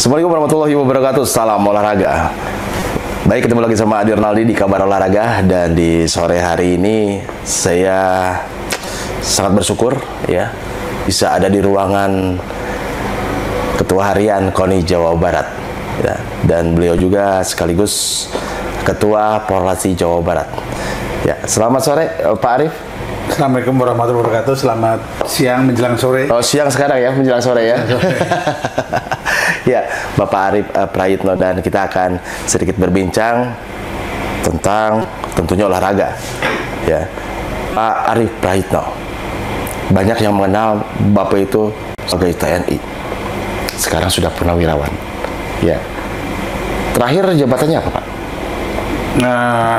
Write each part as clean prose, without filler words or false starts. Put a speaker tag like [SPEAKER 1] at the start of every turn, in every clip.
[SPEAKER 1] Assalamualaikum warahmatullahi wabarakatuh. Salam olahraga. Baik, ketemu lagi sama Adi Ronaldi di Kabar Olahraga. Dan di sore hari ini saya sangat bersyukur ya bisa ada di ruangan Ketua Harian KONI Jawa Barat ya. Dan beliau juga sekaligus Ketua Porlasi Jawa Barat ya. Selamat sore Pak Arif.
[SPEAKER 2] Assalamualaikum warahmatullahi wabarakatuh. Selamat siang menjelang sore.
[SPEAKER 1] Oh, siang sekarang ya, menjelang sore ya. Ya, Bapak Arif Prayitno, dan kita akan sedikit berbincang tentang tentunya olahraga. Ya, Pak Arif Prayitno, banyak yang mengenal Bapak itu sebagai TNI. Sekarang sudah purnawirawan. Ya, terakhir jabatannya apa, Pak?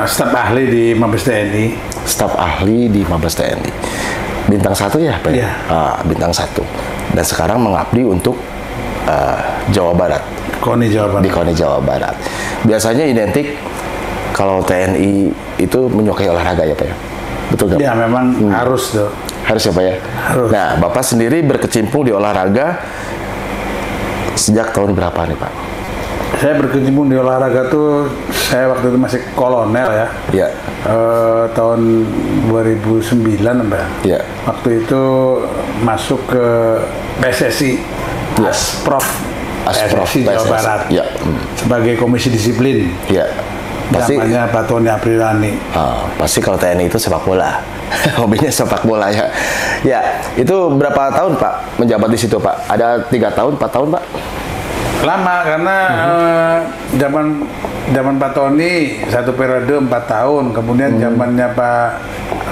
[SPEAKER 2] Staf ahli di Mabes TNI.
[SPEAKER 1] Staf ahli di Mabes TNI. Bintang 1 ya, Pak?
[SPEAKER 2] Iya.
[SPEAKER 1] Bintang 1. Dan sekarang mengabdi untuk Jawa Barat.
[SPEAKER 2] KONI Jawa Barat.
[SPEAKER 1] Di KONI Jawa Barat. Biasanya identik kalau TNI itu menyukai olahraga ya, Pak ya? Betul nggak?
[SPEAKER 2] Ya, memang harus tuh.
[SPEAKER 1] Harus ya, Pak ya?
[SPEAKER 2] Harus.
[SPEAKER 1] Nah, Bapak sendiri berkecimpung di olahraga sejak tahun berapa nih, Pak?
[SPEAKER 2] Saya berkecimpung di olahraga tuh, saya waktu itu masih kolonel ya.
[SPEAKER 1] Ya.
[SPEAKER 2] Tahun 2009, Mbak.
[SPEAKER 1] Ya.
[SPEAKER 2] Waktu itu masuk ke PSSI.
[SPEAKER 1] Ya.
[SPEAKER 2] Asprof
[SPEAKER 1] PSSI.
[SPEAKER 2] Jawa Barat.
[SPEAKER 1] Ya.
[SPEAKER 2] Sebagai komisi disiplin.
[SPEAKER 1] Ya. Pasti
[SPEAKER 2] Namanya Pak Tony Aprilani.
[SPEAKER 1] pasti kalau TNI itu sepak bola. Hobinya sepak bola ya. Ya, itu berapa tahun Pak menjabat di situ, Pak? Ada 3 tahun, 4 tahun, Pak?
[SPEAKER 2] Lama, karena zaman Pak Tony 1 periode 4 tahun, kemudian zamannya Pak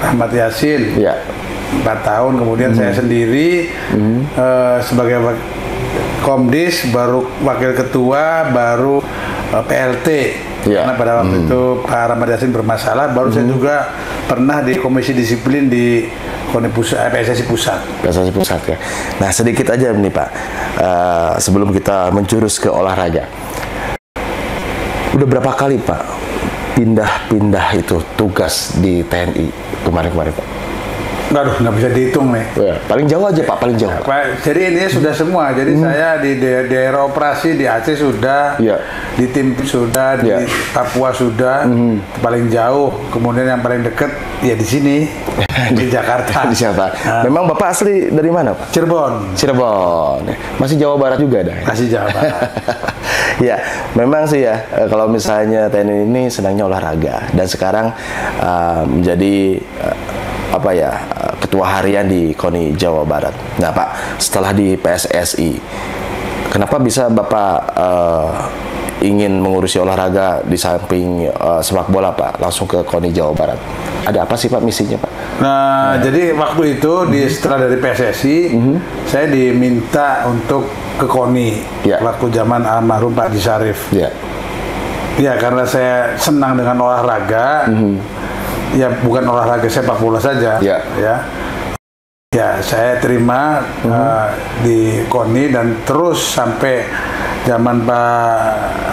[SPEAKER 2] Rahmat Yassin
[SPEAKER 1] Ya.
[SPEAKER 2] 4 tahun, kemudian saya sendiri sebagai Komdis, baru wakil ketua, baru PLT.
[SPEAKER 1] Ya.
[SPEAKER 2] Karena pada waktu itu Pak Rahmat Yassin bermasalah, baru saya juga pernah di komisi disiplin di KONI Pusat, PSSI Pusat.
[SPEAKER 1] PSSI Pusat ya. Nah, sedikit aja nih Pak, sebelum kita menjurus ke olahraga. Udah berapa kali Pak pindah-pindah itu tugas di TNI kemarin-kemarin Pak?
[SPEAKER 2] Aduh, nggak bisa dihitung nih.
[SPEAKER 1] Ya, paling jauh aja Pak, paling jauh.
[SPEAKER 2] Pak, jadi ini sudah semua. Jadi saya di daerah operasi di Aceh sudah,
[SPEAKER 1] Ya.
[SPEAKER 2] di tim sudah, di
[SPEAKER 1] Ya.
[SPEAKER 2] Papua sudah, paling jauh. Kemudian yang paling dekat ya di sini, di Jakarta.
[SPEAKER 1] Di siapa? Memang Bapak asli dari mana Pak?
[SPEAKER 2] Cirebon.
[SPEAKER 1] Cirebon. Masih Jawa Barat juga dah.
[SPEAKER 2] Kasih Jawa Barat.
[SPEAKER 1] Ya, memang sih ya, kalau misalnya TNI ini senangnya olahraga, dan sekarang menjadi ketua harian di KONI Jawa Barat. Nah Pak, setelah di PSSI, kenapa bisa Bapak ingin mengurusi olahraga di samping sepak bola Pak, langsung ke KONI Jawa Barat? Ada apa sih Pak misinya Pak?
[SPEAKER 2] Nah, jadi waktu itu setelah dari PSSI, saya diminta untuk ke KONI.
[SPEAKER 1] Ya.
[SPEAKER 2] Waktu zaman almarhum Pak Haji Syarif.
[SPEAKER 1] Ya.
[SPEAKER 2] Ya, karena saya senang dengan olahraga. Ya, bukan olahraga sepak bola saja.
[SPEAKER 1] Ya.
[SPEAKER 2] Ya, saya terima di KONI, dan terus sampai zaman Pak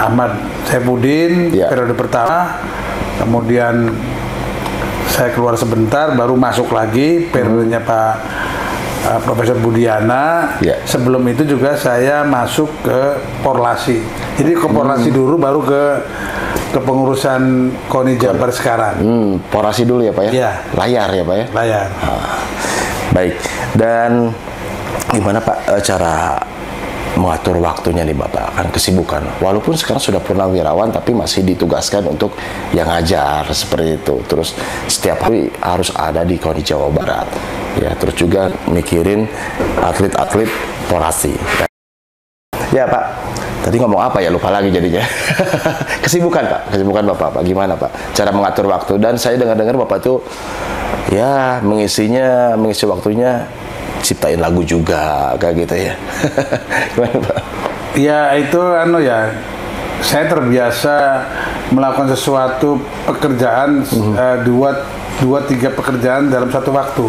[SPEAKER 2] Ahmad Saifuddin periode pertama. Kemudian saya keluar sebentar, baru masuk lagi periodenya Pak Profesor Budiana.
[SPEAKER 1] Ya.
[SPEAKER 2] Sebelum itu juga saya masuk ke Porlasi. Jadi ke Porlasi dulu, baru ke kepengurusan KONI Jawa Barat sekarang.
[SPEAKER 1] Porasi dulu ya Pak ya?
[SPEAKER 2] Iya.
[SPEAKER 1] Layar ya Pak ya?
[SPEAKER 2] Layar.
[SPEAKER 1] Baik, dan gimana Pak cara mengatur waktunya nih Bapak? Kan kesibukan, walaupun sekarang sudah purnawirawan tapi masih ditugaskan untuk yang ngajar seperti itu. Terus setiap hari harus ada di KONI Jawa Barat ya, terus juga mikirin atlet-atlet Porasi. Ya Pak, tadi ngomong apa ya, lupa lagi jadinya. Kesibukan Pak, kesibukan Bapak gimana Pak cara mengatur waktu? Dan saya dengar-dengar Bapak tuh ya mengisi waktunya ciptain lagu juga kayak gitu ya. Gimana Pak?
[SPEAKER 2] Ya, itu saya terbiasa melakukan sesuatu pekerjaan, 2-3 pekerjaan dalam satu waktu.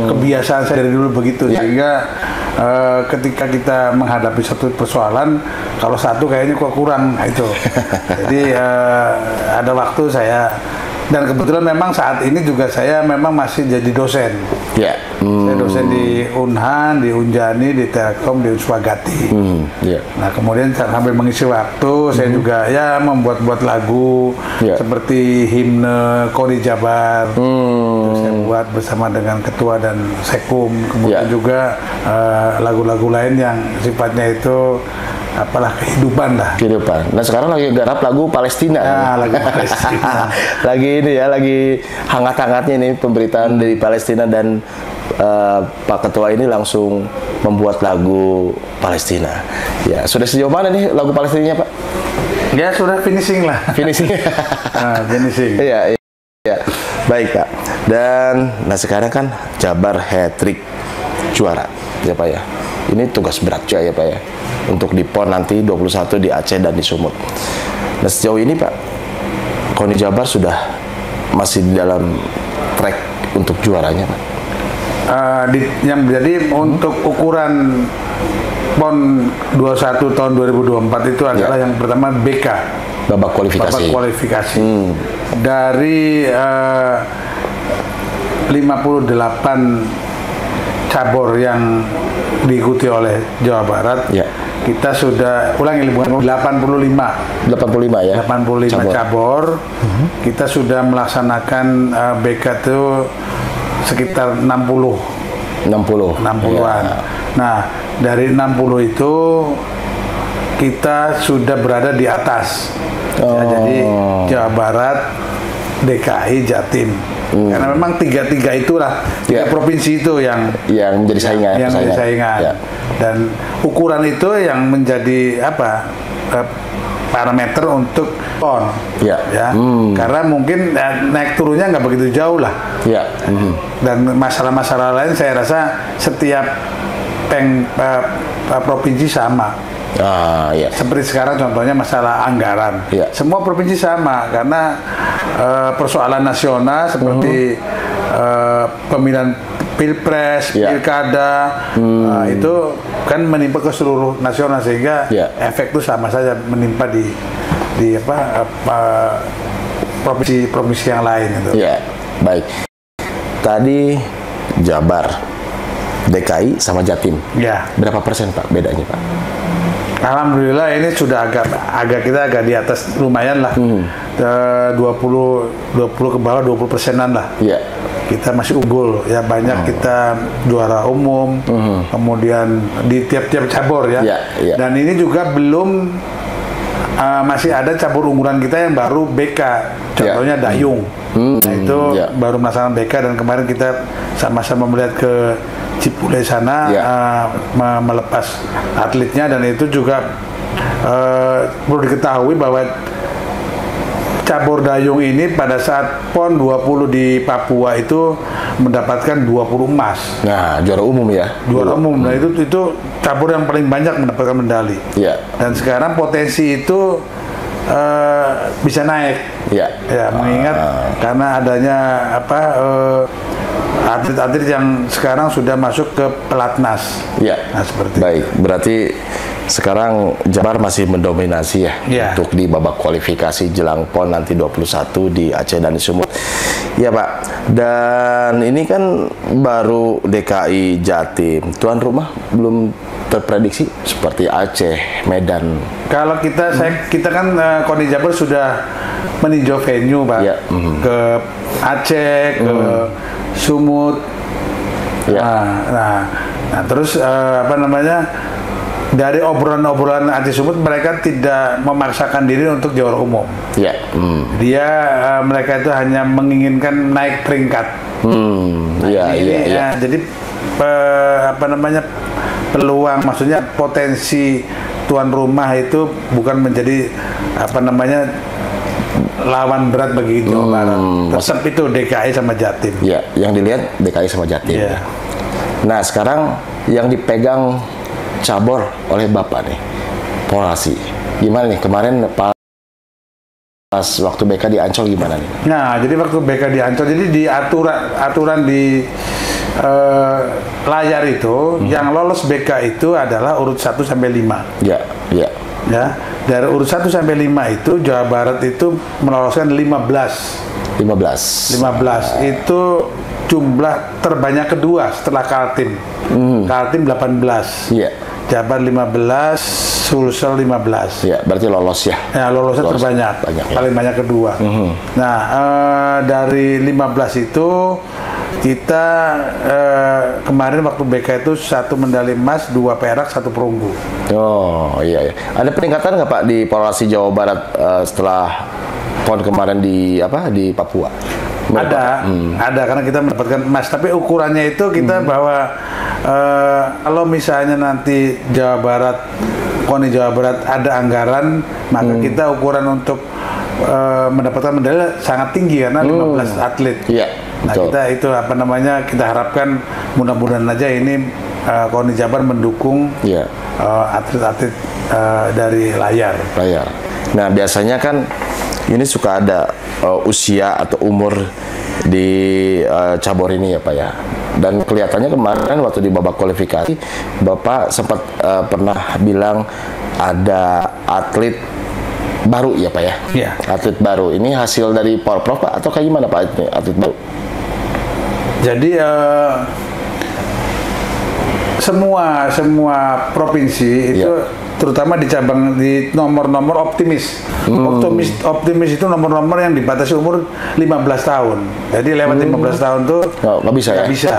[SPEAKER 2] Kebiasaan saya dari dulu begitu, sehingga ketika kita menghadapi satu persoalan, kalau satu kayaknya kok kurang, itu. Jadi ada waktu saya Dan kebetulan memang saat ini juga saya memang masih jadi dosen.
[SPEAKER 1] Ya.
[SPEAKER 2] Saya dosen di Unhan, di Unjani, di Telkom, di Unswagati.
[SPEAKER 1] Ya.
[SPEAKER 2] Nah kemudian sambil mengisi waktu, saya juga ya membuat lagu seperti himne Koni Jabar. Saya buat bersama dengan ketua dan sekum. Kemudian juga lagu-lagu lain yang sifatnya itu apalah kehidupan lah.
[SPEAKER 1] Kehidupan. Nah sekarang lagi garap lagu Palestina.
[SPEAKER 2] Nah, lagu Palestina.
[SPEAKER 1] Lagi ini ya, lagi hangat-hangatnya nih pemberitaan dari Palestina dan Pak Ketua ini langsung membuat lagu Palestina. Ya sudah sejauh mana nih lagu Palestinanya Pak?
[SPEAKER 2] Ya sudah finishing lah.
[SPEAKER 1] Finishing.
[SPEAKER 2] Finishing.
[SPEAKER 1] Iya. Ya, baik Pak. Dan nah sekarang kan Jabar hat-trick juara, ya Pak ya. Ini tugas berat juga ya Pak ya. Untuk di PON nanti 21 di Aceh dan di Sumut. Nah sejauh ini Pak, Koni Jabar sudah masih di dalam track untuk juaranya Pak.
[SPEAKER 2] Jadi untuk ukuran PON 21 tahun 2024 itu adalah yang pertama BK.
[SPEAKER 1] Babak kualifikasi.
[SPEAKER 2] Dari 58 cabur yang diikuti oleh Jawa Barat, kita sudah 85
[SPEAKER 1] ya.
[SPEAKER 2] 85 cabur. Kita sudah melaksanakan BK itu sekitar 60-an. Nah, dari 60 itu kita sudah berada di atas. Jadi Jawa Barat, DKI, Jatim. Karena memang tiga itulah provinsi itu yang
[SPEAKER 1] menjadi saingan.
[SPEAKER 2] Dan ukuran itu yang menjadi parameter untuk PON. Karena mungkin naik turunnya nggak begitu jauh lah. Dan masalah-masalah lain saya rasa setiap provinsi sama. Seperti sekarang contohnya masalah anggaran. Semua provinsi sama karena persoalan nasional seperti pemilihan pilpres, pilkada itu kan menimpa ke seluruh nasional sehingga efek itu sama saja menimpa di provinsi yang lain itu.
[SPEAKER 1] Baik. Tadi Jabar, DKI sama Jatim. Berapa persen Pak bedanya Pak?
[SPEAKER 2] Alhamdulillah ini sudah kita agak di atas lumayan lah. 20 ke bawah 20%-an lah. Kita masih unggul ya, banyak kita juara umum, kemudian di tiap-tiap cabur ya. Dan ini juga belum masih ada cabur unggulan kita yang baru BK. Contohnya Dayung. Nah itu baru melaksanakan BK dan kemarin kita sama-sama melihat ke Cipule sana melepas atletnya, dan itu juga perlu diketahui bahwa cabur dayung ini pada saat PON 20 di Papua itu mendapatkan 20 emas.
[SPEAKER 1] Nah, juara umum ya.
[SPEAKER 2] Juara umum. Nah, itu cabur yang paling banyak mendapatkan medali. Dan sekarang potensi itu bisa naik. Mengingat karena adanya atlet-atlet yang sekarang sudah masuk ke pelatnas. Nah, seperti
[SPEAKER 1] baik. Berarti sekarang Jabar masih mendominasi untuk di babak kualifikasi jelang PON nanti 21 di Aceh dan di Sumut. Ya Pak. Dan ini kan baru DKI Jatim. Tuan rumah belum terprediksi seperti Aceh, Medan.
[SPEAKER 2] Kalau kita kan Koni Jabar sudah meninjau venue Pak. Ke Aceh, ke Sumut. Nah, terus dari obrolan Aceh Sumut mereka tidak memaksakan diri untuk juara umum. Mereka itu hanya menginginkan naik peringkat. Jadi peluang, maksudnya potensi tuan rumah itu bukan menjadi lawan berat bagi Jawa Barat. Tetap itu DKI sama Jatim.
[SPEAKER 1] Yang dilihat DKI sama Jatim. Nah, sekarang yang dipegang cabur oleh Bapak nih, Polasi. Gimana nih kemarin pas waktu BK di Ancol gimana nih?
[SPEAKER 2] Nah, jadi waktu BK di Ancol, jadi di aturan di layar itu yang lolos BK itu adalah urut 1 sampai 5. Dari urut 1 sampai 5 itu Jawa Barat itu meloloskan 15
[SPEAKER 1] 15.
[SPEAKER 2] 15 itu jumlah terbanyak kedua setelah Kaltim. Kaltim 18.
[SPEAKER 1] Iya.
[SPEAKER 2] Jabar 15, Sulsel 15.
[SPEAKER 1] Iya, berarti lolos ya.
[SPEAKER 2] Ya, lolosnya terbanyak.
[SPEAKER 1] Banyak, ya.
[SPEAKER 2] Paling banyak kedua. Nah, dari 15 itu kita kemarin waktu BK itu 1 medali emas, 2 perak, 1 perunggu.
[SPEAKER 1] Oh iya, iya. Ada peningkatan nggak Pak di Polrasi Jawa Barat setelah PON kemarin di Papua?
[SPEAKER 2] Ada karena kita mendapatkan emas. Tapi ukurannya itu kita bahwa kalau misalnya nanti Jawa Barat, KONI Jawa Barat ada anggaran, maka kita ukuran untuk mendapatkan medali sangat tinggi karena 15 atlet.
[SPEAKER 1] Iya.
[SPEAKER 2] Nah,
[SPEAKER 1] betul.
[SPEAKER 2] kita itu kita harapkan mudah-mudahan aja ini KONI Jabar mendukung atlet-atlet dari layar.
[SPEAKER 1] Nah, biasanya kan ini suka ada usia atau umur di cabur ini ya Pak ya. Dan kelihatannya kemarin waktu di babak kualifikasi Bapak sempat pernah bilang ada atlet baru ya Pak ya?
[SPEAKER 2] Iya.
[SPEAKER 1] Atlet baru. Ini hasil dari Porprov Pak atau kayak gimana Pak ini atlet baru?
[SPEAKER 2] Jadi semua provinsi itu terutama di cabang di nomor-nomor optimis. Optimis itu nomor-nomor yang dibatasi umur 15 tahun. Jadi lewat 15 tahun tuh
[SPEAKER 1] nggak bisa ya?
[SPEAKER 2] Bisa.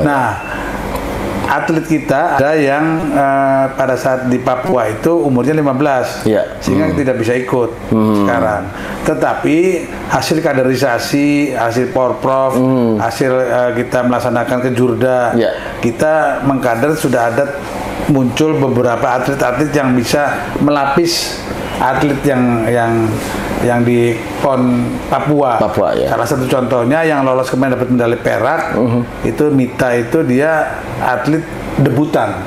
[SPEAKER 2] Nah, atlet kita ada yang pada saat di Papua itu umurnya 15, sehingga tidak bisa ikut sekarang. Tetapi hasil kaderisasi, hasil Porprov, hasil kita melaksanakan ke Jurda, kita mengkader sudah ada muncul beberapa atlet-atlet yang bisa melapis atlet yang di PON Papua. Salah satu contohnya yang lolos kemarin dapat medali perak itu Mita, itu dia atlet debutan.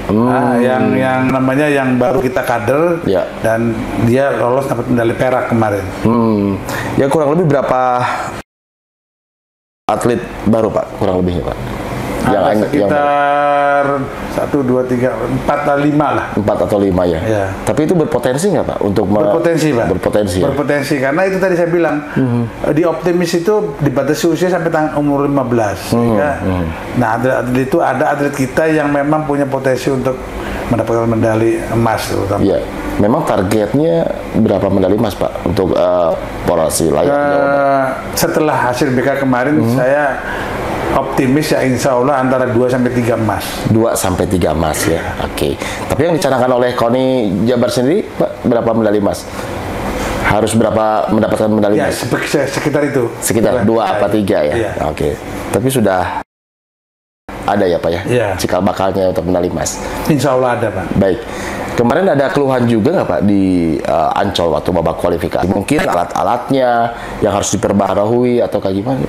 [SPEAKER 2] Nah, yang namanya yang baru kita kader dan dia lolos dapat medali perak kemarin.
[SPEAKER 1] Ya kurang lebih berapa atlet baru Pak? Kurang lebihnya Pak?
[SPEAKER 2] Ada sekitar 1, 2, 3, 4 atau 5 lah.
[SPEAKER 1] 4 atau 5 ya. Tapi itu berpotensi nggak Pak untuk
[SPEAKER 2] berpotensi Pak? Berpotensi karena itu tadi saya bilang di optimis itu dibatasi usia sampai umur 15. Nah, atlet itu ada atlet kita yang memang punya potensi untuk mendapatkan medali emas terutama.
[SPEAKER 1] Memang targetnya berapa medali emas Pak untuk Polrasi layar?
[SPEAKER 2] Setelah hasil BK kemarin saya optimis ya, insya Allah antara 2 sampai 3 emas.
[SPEAKER 1] 2 sampai 3 emas ya. Oke. Tapi yang dicanangkan oleh KONI Jabar sendiri Pak, berapa medali emas? Harus berapa mendapatkan medali emas?
[SPEAKER 2] Sekitar itu.
[SPEAKER 1] Sekitar 2 apa 3 ya? Oke. Tapi sudah ada ya Pak ya? Cikal bakalnya untuk medali emas.
[SPEAKER 2] Insya Allah ada Pak.
[SPEAKER 1] Baik. Kemarin ada keluhan juga nggak Pak di Ancol waktu babak kualifikasi? Mungkin alat-alatnya yang harus diperbaharui atau kayak gimana?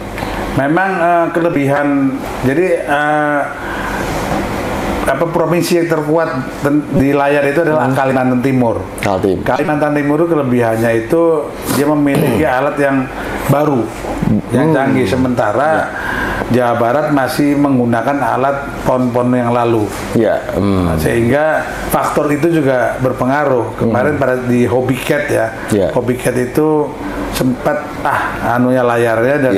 [SPEAKER 2] Memang kelebihan, jadi provinsi yang terkuat di layar itu adalah Kalimantan Timur. Kalimantan Timur itu kelebihannya itu dia memiliki alat yang baru, yang canggih, sementara Jawa Barat masih menggunakan alat PON-PON yang lalu. Sehingga faktor itu juga berpengaruh. Kemarin pada di Hobbycat Hobbycat itu sempat layarnya dan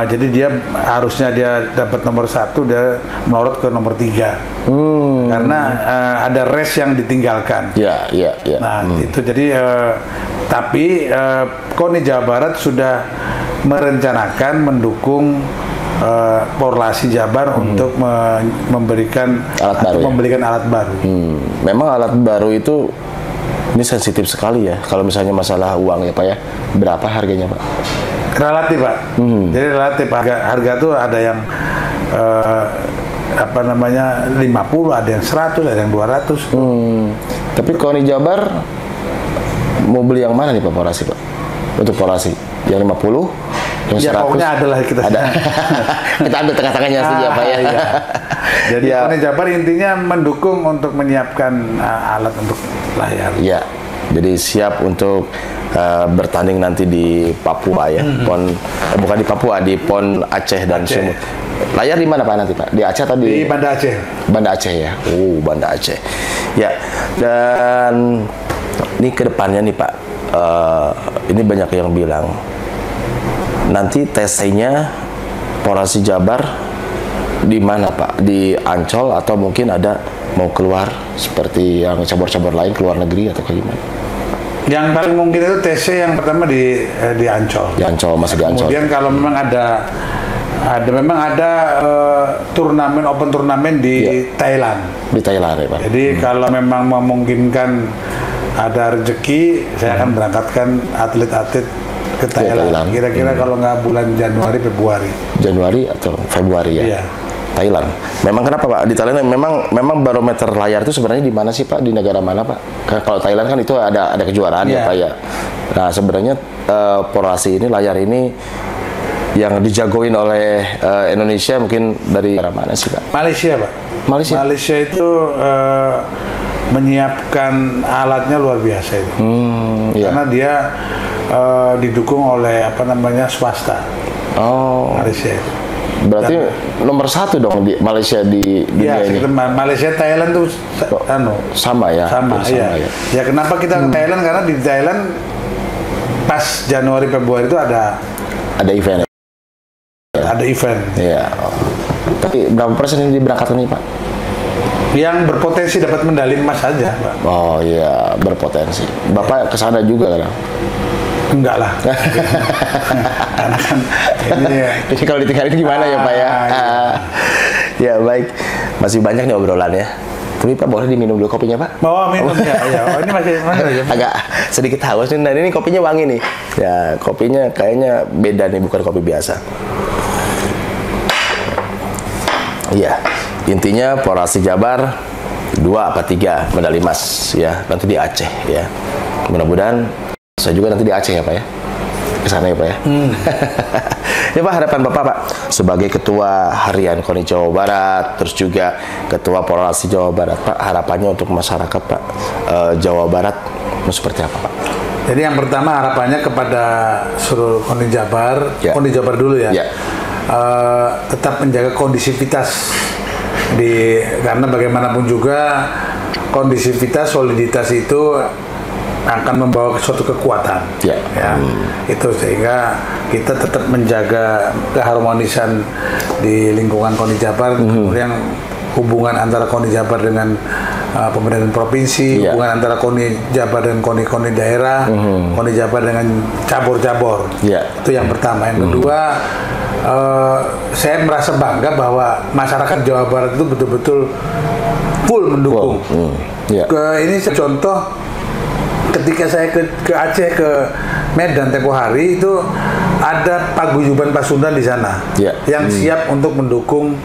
[SPEAKER 2] jadi dia harusnya dia dapat nomor 1, dia melorot ke nomor 3 karena ada race yang ditinggalkan. Nah itu jadi tapi KONI Jawa Barat sudah merencanakan mendukung Polrasi Jabar untuk memberikan alat baru.
[SPEAKER 1] Memang alat baru itu ini sensitif sekali ya kalau misalnya masalah uang ya Pak ya. Berapa harganya Pak?
[SPEAKER 2] Relatif Pak. Jadi relatif harga tuh ada yang 50, ada yang 100, ada yang 200.
[SPEAKER 1] Tapi KONI Jabar mau beli yang mana nih Pak Polrasi Pak? Untuk Polrasi yang 50, yang 100?
[SPEAKER 2] Pokoknya adalah kita
[SPEAKER 1] kita ambil tengah-tengahnya saja Pak ya.
[SPEAKER 2] Jadi KONI Jabar intinya mendukung untuk menyiapkan alat untuk layar.
[SPEAKER 1] Jadi siap untuk bertanding nanti di Papua ya. Bukan di Papua, di PON Aceh dan Sumut. Layar di mana Pak nanti Pak? Di Aceh atau di
[SPEAKER 2] Banda Aceh?
[SPEAKER 1] Banda Aceh ya. Banda Aceh. Ya. Dan ini ke depannya nih Pak. Ini banyak yang bilang nanti TC-nya Porasi Jabar di mana Pak? Di Ancol atau mungkin ada mau keluar seperti yang cabur-cabur lain keluar negeri atau kayak gimana?
[SPEAKER 2] Yang paling mungkin itu TC yang pertama di Ancol.
[SPEAKER 1] Di Ancol, masih di Ancol.
[SPEAKER 2] Kemudian kalau memang ada turnamen, open turnamen di Thailand.
[SPEAKER 1] Di Thailand ya Pak.
[SPEAKER 2] Jadi kalau memang memungkinkan ada rezeki, saya akan berangkatkan atlet-atlet ke Thailand. Kira-kira kalau nggak bulan Januari, Februari.
[SPEAKER 1] Januari atau Februari ya?
[SPEAKER 2] Iya.
[SPEAKER 1] Thailand. Memang kenapa Pak? Di Thailand memang barometer layar itu sebenarnya di mana sih Pak? Di negara mana Pak? Kalau Thailand kan itu ada kejuaraan ya Pak ya. Nah sebenarnya Porasi ini, layar ini yang dijagoin oleh Indonesia mungkin dari negara mana sih Pak?
[SPEAKER 2] Malaysia Pak. Malaysia itu menyiapkan alatnya luar biasa itu. Karena dia didukung oleh swasta.
[SPEAKER 1] Oh.
[SPEAKER 2] Malaysia.
[SPEAKER 1] Berarti nomor 1 dong di Malaysia di dunia ini.
[SPEAKER 2] Malaysia Thailand tuh
[SPEAKER 1] sama ya.
[SPEAKER 2] Sama ya. Ya kenapa kita ke Thailand, karena di Thailand pas Januari Februari itu ada
[SPEAKER 1] event.
[SPEAKER 2] Ada event.
[SPEAKER 1] Iya. Tapi berapa persen ini diberangkatkan nih Pak?
[SPEAKER 2] Yang berpotensi dapat medali emas saja Pak.
[SPEAKER 1] Oh iya, berpotensi. Bapak kesana juga kan?
[SPEAKER 2] Enggak lah. Karena kan
[SPEAKER 1] ini kalau ditinggalin gimana ya Pak ya? Ya baik, masih banyak nih obrolannya. Tapi Pak boleh diminum dulu kopinya Pak?
[SPEAKER 2] Mau minum ya. Oh ini masih
[SPEAKER 1] agak sedikit haus nih. Nah ini kopinya wangi nih. Ya kopinya kayaknya beda nih, bukan kopi biasa. Iya, intinya Porasi Jabar 2 apa 3 medali emas ya, nanti di Aceh ya. Mudah-mudahan saya juga nanti di Aceh ya Pak ya, kesana ya Pak ya. Ya Pak, harapan Bapak Pak sebagai Ketua Harian KONI Jawa Barat, terus juga Ketua Porasi Jawa Barat Pak, harapannya untuk masyarakat Pak Jawa Barat seperti apa Pak?
[SPEAKER 2] Jadi yang pertama harapannya kepada seluruh KONI Jabar, KONI Jabar dulu ya. Tetap menjaga kondisivitas karena bagaimanapun juga kondisivitas, soliditas itu akan membawa suatu kekuatan itu, sehingga kita tetap menjaga keharmonisan di lingkungan KONI Jabar, kemudian hubungan antara KONI Jabar dengan pemerintahan provinsi, hubungan antara KONI Jabar dan KONI daerah, KONI Jabar dengan cabur-cabur. Itu yang pertama. Yang kedua, saya merasa bangga bahwa masyarakat Jawa Barat itu betul-betul full mendukung. Ini contoh ketika saya ke Aceh, ke Medan tempo hari, itu ada paguyuban Pasundan di sana yang siap untuk mendukung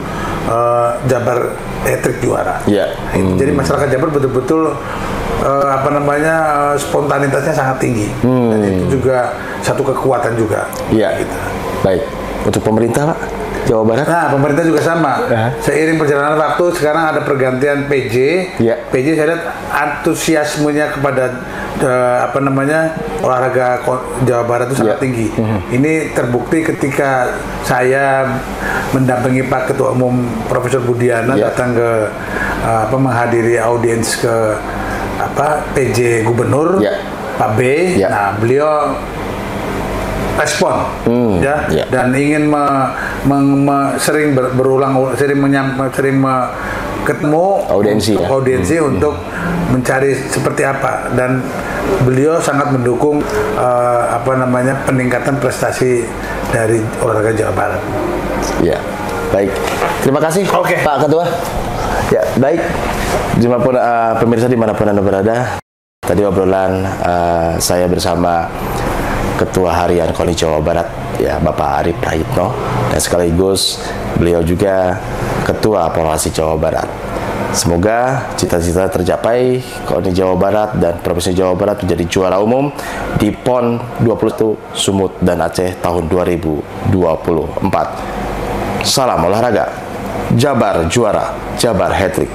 [SPEAKER 2] Jabar hat-trick juara. Jadi masyarakat Jabar betul-betul spontanitasnya sangat tinggi. Dan itu juga satu kekuatan juga.
[SPEAKER 1] Gitu. Baik. Untuk pemerintah Pak Jawa Barat?
[SPEAKER 2] Nah, pemerintah juga sama. Seiring perjalanan waktu, sekarang ada pergantian PJ. PJ saya lihat antusiasmenya kepada olahraga Jawa Barat itu sangat tinggi. Ini terbukti ketika saya mendampingi Pak Ketua Umum Profesor Budiana datang ke menghadiri audiens ke PJ Gubernur Pak B. Nah, beliau respon dan ingin sering ketemu audiensi untuk mencari seperti apa, dan beliau sangat mendukung peningkatan prestasi dari olahraga Jawa Barat.
[SPEAKER 1] Ya, baik. Terima kasih Pak Ketua. Ya, baik. Dimanapun pemirsa dimanapun Anda berada, tadi obrolan saya bersama Ketua Harian KONI Jawa Barat ya Bapak Arief Prayitno, dan sekaligus beliau juga Ketua Porasi Jawa Barat. Semoga cita-cita tercapai, KONI Jawa Barat dan Provinsi Jawa Barat menjadi juara umum di PON 21 Sumut dan Aceh tahun 2024. Salam olahraga, Jabar juara, Jabar hat-trick.